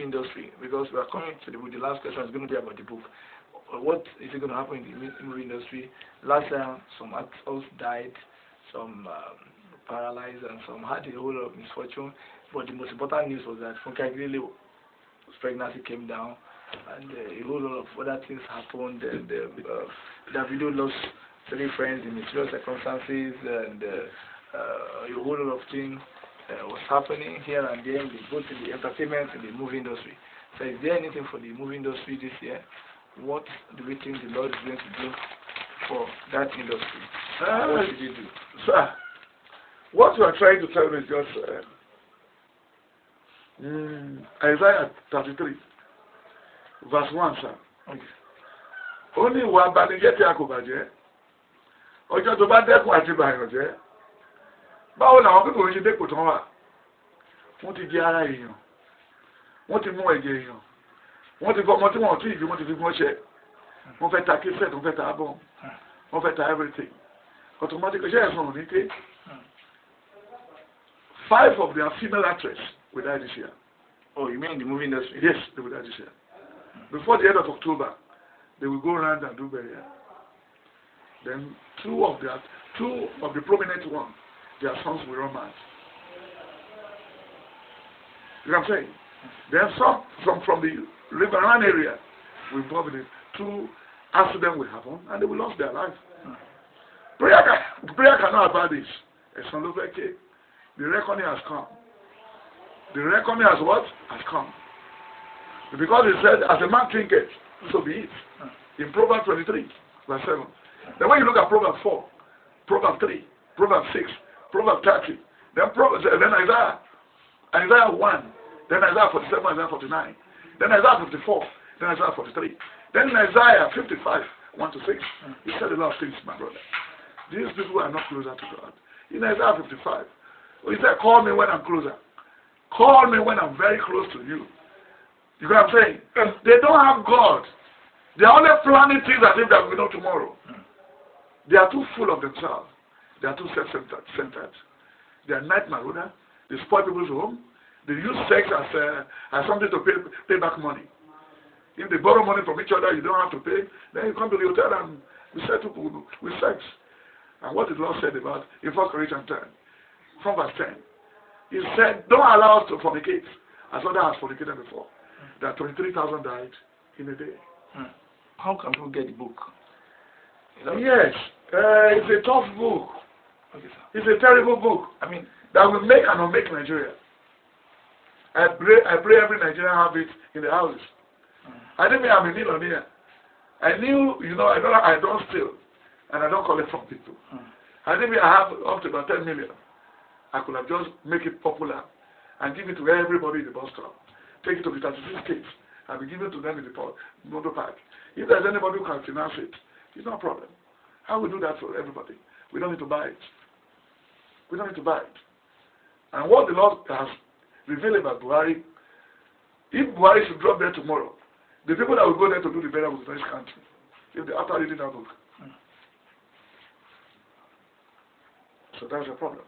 industry? Because we are coming to the last question is going to be about the book. What is going to happen in the movie industry? Last time, some actors died, some paralyzed, and some had a whole lot of misfortune. But the most important news was that Funke Akindele's pregnancy came down, and a whole lot of other things happened. And Davido lost 3 friends in mysterious circumstances, and a whole lot of things was happening here and there, both in the entertainment and the movie industry. So, is there anything for the movie industry this year? What do we think the Lord is going to do for that industry? What should he do? Sir, what you are trying to tell me is just Isaiah 33, verse 1, sir. Okay. Only one banijẹ́ tí a kò bàjẹ́. Ọjọ́ tó bá dẹ́kun àti bàyàn jẹ́. Báwo làwọn pípò ń ṣe dépò tán wà? Wọ́n ti jẹ ara èèyàn. Wọ́n ti mú ẹ̀jẹ̀ èèyàn. Wọ́n ti fọmọ tí wọ́n ti ìbí wọ́n ti fi gbọ́n ṣẹ. Wọ́n fẹ́ ta kíṣẹ́ẹ̀tì, wọ́n fẹ́ ta abọ́. Wọ́n fẹ́ ta everything. Automatically, ṣé ẹ̀sùn ò ní ké? 5 of their female actresses will die this year. Oh, you mean in the movie industry? Yes, they will die this year. Before the end of October, they will go around and do burial. Then 2 of the prominent ones, their sons will run mad. You know what I'm saying? Then some from the riverine area will involve in it. 2 accidents will happen and they will lose their life. Prayer cannot about this. The reckoning has come. The reckoning has what? Has come. Because it said, as a man thinketh, so be it. In Proverbs 23, verse 7. Then when you look at Proverbs 4, Proverbs 3, Proverbs 6, Proverbs 30, then Isaiah 1, then Isaiah 47, Isaiah 49, then Isaiah 54, then Isaiah 43, then in Isaiah 55, 1 to 6, he said a lot of things, my brother. These people are not closer to God. In Isaiah 55, he said, call me when I'm closer. Call me when I'm very close to you. You know what I'm saying? They don't have God. They are only planning things as if that we know tomorrow. They are too full of themselves. They are too self-centered. They are night marauder. They spoil people's home. They use sex as something to pay back money. If they borrow money from each other, you don't have to pay. Then you come to the hotel and we settle with sex. And what the Lord said about in 1 Corinthians 10, from verse 10, he said, don't allow us to fornicate as others have fornicated before. That 23,000 died in a day. How can people get the book? Yes, it's a tough book. Okay, sir. It's a terrible book. I mean, that will make and unmake Nigeria. I pray every Nigerian have it in the houses. I didn't mean I'm a millionaire. I knew, I don't steal and I don't collect from people. I didn't mean I have up to about 10 million. I could have just make it popular and give it to everybody in the bus stop. Take it to the 36 states and be given to them in the motor park. If there's anybody who can finance it, it's no problem. How we do that for everybody? We don't need to buy it. We don't need to buy it. And what the Lord has revealed about Buhari, if Buhari should drop there tomorrow, the people that will go there to do the burial will be in this country. If they after reading that book. So that's a problem.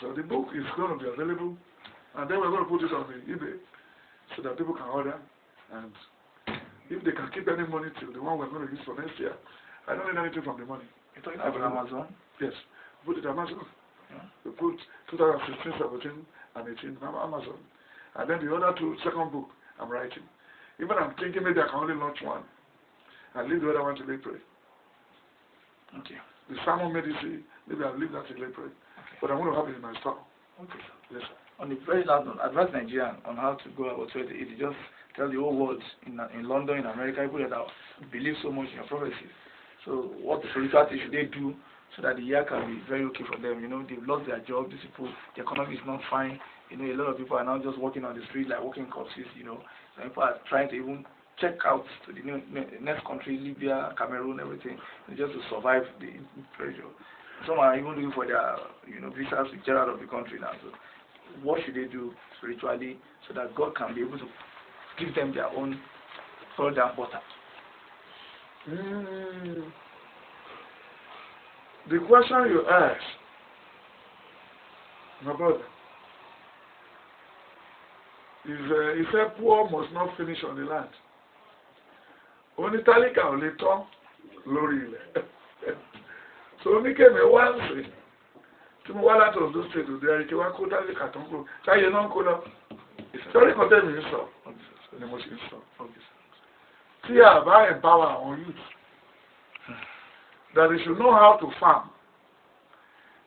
So the book is going to be available, and then we're going to put it on the eBay so that people can order. And if they can keep any money till the one we're going to use for next year, I don't need anything from the money. You're talking about Amazon? Yes. Put it on Amazon. We put 2016, 17, and 18 on Amazon. And then the other 2, second book I'm writing. Even I'm thinking maybe I can only launch one and leave the other one till April. Okay. The Sermon Medicine, maybe I'll leave that till April. Okay. But I'm going to have it in my store. Okay. Yes, sir. On the very last one, advise Nigerian on how to go about it. It just tell the whole world in London, in America, people that believe so much in your prophecy. So what spiritual thing should they do so that the year can be very okay for them? They've lost their job, these people, the economy is not fine. A lot of people are now just walking on the street like walking corpses, So people are trying to even check out to the next country, Libya, Cameroon, everything, just to survive the pressure. Some are even looking for their, visas to get out of the country now. So what should they do spiritually so that God can be able to give them their own bread and butter? The question you asked, my brother, He said, poor must not finish on the land. Only Talika only talk, lórí ilẹ̀. So oníkèmí wá ń sè. Tí mo wá láti Ondo State òde ẹ̀rí kí wá kó Talika tó ń kó. Táyé náà ń kó lọ. Sọ́rí kan tẹ́mi ń sọ. Ni mo ṣe ń sọ. Tí a bá empower our youth, that they should know how to farm.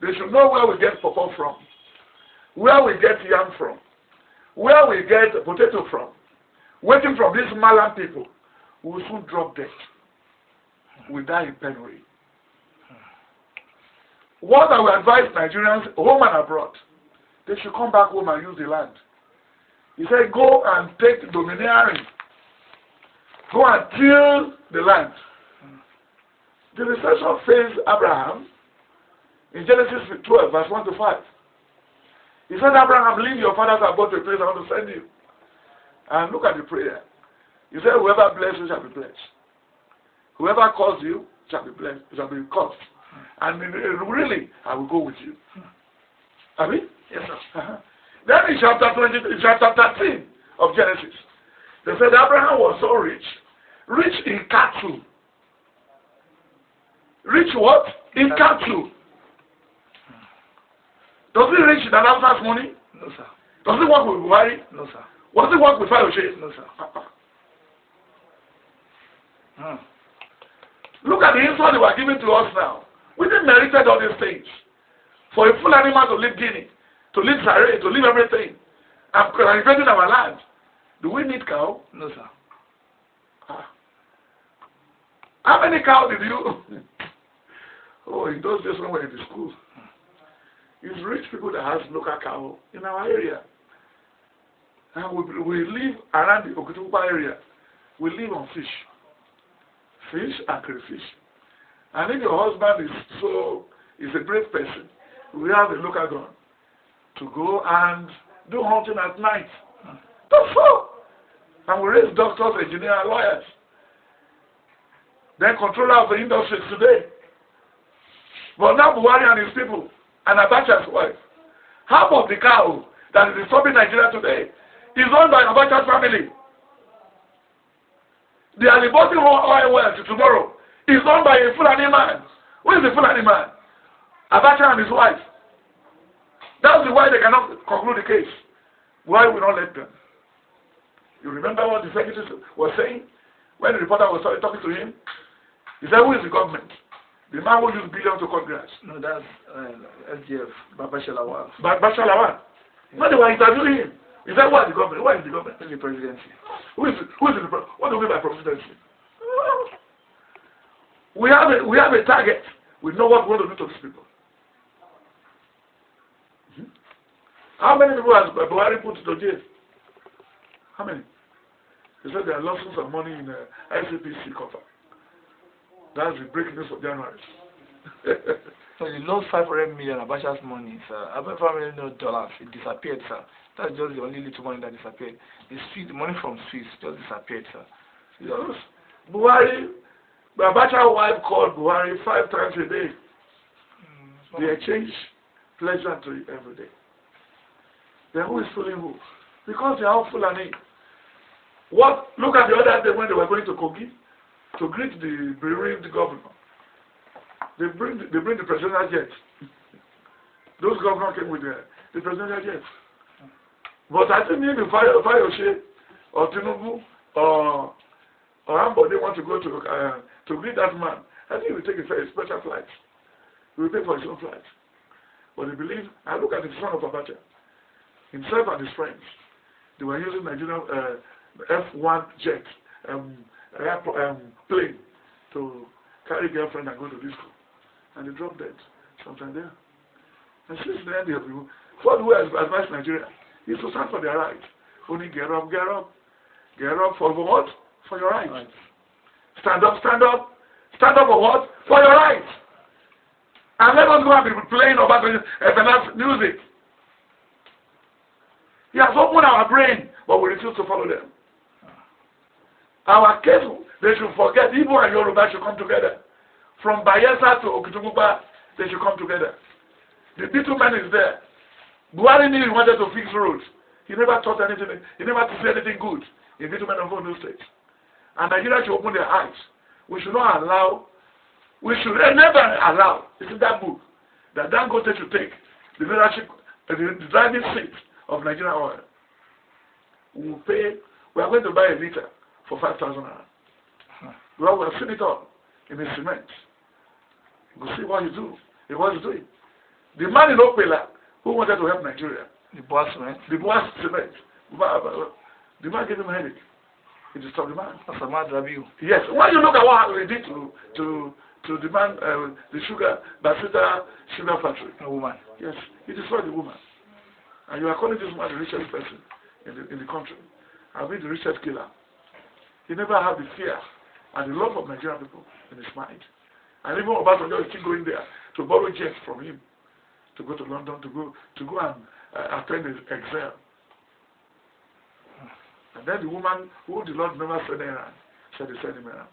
They should know where we get pawpaw from, where we get yam from, where we get potato from. Waiting from these Malan people, we will soon drop dead. We die in penury. What I will advise Nigerians, home and abroad, they should come back home and use the land. He said, go and take domineering. Go and till the land. The recession faced Abraham in Genesis 12, verse 1 to 5. He said, Abraham, leave your father's abode to a place I want to send you. And look at the prayer. He said, whoever bless you shall be blessed. Whoever calls you shall be blessed, shall be cursed. And really, I will go with you. Abi? Yes, sir. Then in chapter 13 of Genesis, they said Abraham was so rich, rich in cattle. Rich what? In cattle. Does he rich in an outside money? No, sir. Does he work with Buhari? No, sir. Was he work with Fayoshe? No, sir. Look at the insult they were giving to us now. We didn't merited all these things. For a full animal to leave Guinea, to leave Zaire, to leave everything, and cultivating our land. Do we need cow? No, sir. How many cows did you? Oh, in those days when we were in the school. It's rich people that have local cow in our area. And we live around the Okitupa area. We live on fish. Fish and crayfish. And if your husband is a brave person, we have a local gun to go and do hunting at night. That's all. And we raise doctors, engineers, and lawyers. Then controller of the industries today. But now Buhari and his people, and Abacha's wife, half of the cow that is disturbing Nigeria today is owned by Abacha's family. The Aliboti oil well to tomorrow is owned by a Fulani man. Who is the Fulani man? Abacha and his wife. That's why they cannot conclude the case. Why will not let them? You remember what the secretary was saying when the reporter was talking to him? He said, who is the government? The man who used billions to cut grass. No, that's SGF, Babasha Lawal. Babasha Lawal. No, they were interviewing him. He said, what is the government? What is the government? The presidency. Who is the president? What do we mean by presidency? We have a target. We know what we want to do to these people. How many people has Buhari put to jail? How many? They said there are lots of money in the ICPC cover. That's the breaking news of January. So you lost 500 million Abacha's money, sir. About $500 million, it disappeared, sir. That's just the only little money that disappeared. The money from Swiss just disappeared, sir. Yes. Buhari, Abacha's wife called Buhari 5 times a day. They exchange pleasantry every day. Then who is fooling who? Because they are all Fulani. What? Look at the other day when they were going to Kogi to greet the bereaved governor. They bring the presidential jet. Those governors came with the presidential jet. But I think maybe Fayoshe or Tinubu or Ambo, they want to go to greet that man. I think he will take a special flight. He will pay for his own flight. But they believe, I look at the son of Abacha, himself and his friends. They were using Nigerian F1 jet, plane to carry girlfriend and go to disco. And they dropped dead sometime there. And since then they have been, what we advise Nigeria is to stand for their right. Only get up. Get up for what? For your right. Stand up. Stand up for what? For your right. And let us go and be playing about FNF music. He has opened our brain, but we refuse to follow them. Our case, they should forget, Igbo and Yoruba should come together. From Bayelsa to Okitububa, they should come together. The bitumen is there. Buhari knew he wanted to fix roads. He never taught anything. He never said anything good in bitumen of Ondo State. And Nigeria should open their eyes. We should not allow, we should never allow, it's in that book, that Dangote should take the leadership, the driving seat of Nigerian oil. We will pay, we are going to buy a liter for 5,000 naira. Well, we have seen it all in the cement. We'll see what he do. He was doing. The man in Opela who wanted to help Nigeria. The boss cement. The boss cement. The man gave him a headache. He disturbed the man. That's a mad review. Yes. When you look at what he did to the man, the sugar, Basita sugar factory. A woman. Yes. He destroyed the woman. And you are calling this man the richest person in the country. I mean the richest killer. He never had the fear and the love of Nigerian people in his mind. And even Obasanjo is still going there to borrow jets from him to go to London to go and attend his exam. And then the woman who the Lord never sent her said he sent him around.